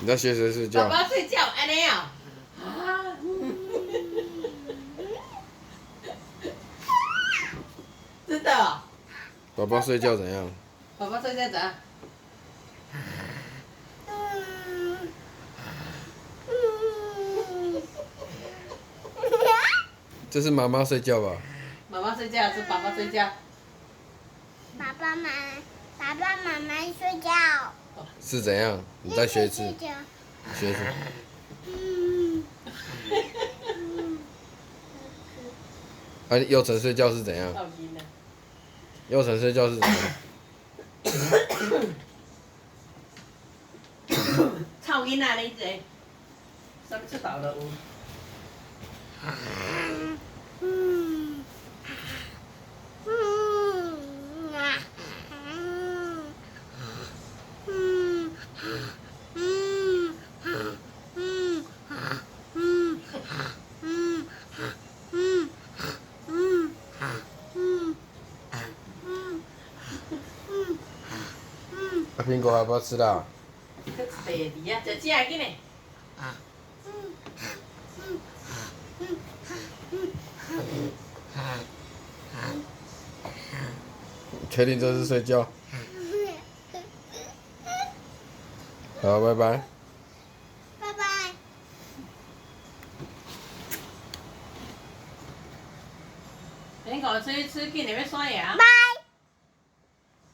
在学谁睡觉？爸爸睡觉，安尼哦。真的哦。爸爸睡觉怎样？爸爸睡觉怎样？这是妈妈睡觉吧？妈妈睡觉，是爸爸睡觉。爸爸妈妈睡觉。是怎样？你再学一次。睡觉。学一次。啊，佑成睡觉是怎样？佑成睡觉是怎样？臭囡仔你这，啥物出头都有。啊，苹果要不要吃啦？搁一袋梨啊，食食紧嘞。确定这是睡觉？好，拜拜。拜拜。苹果吃，紧点要刷牙。拜。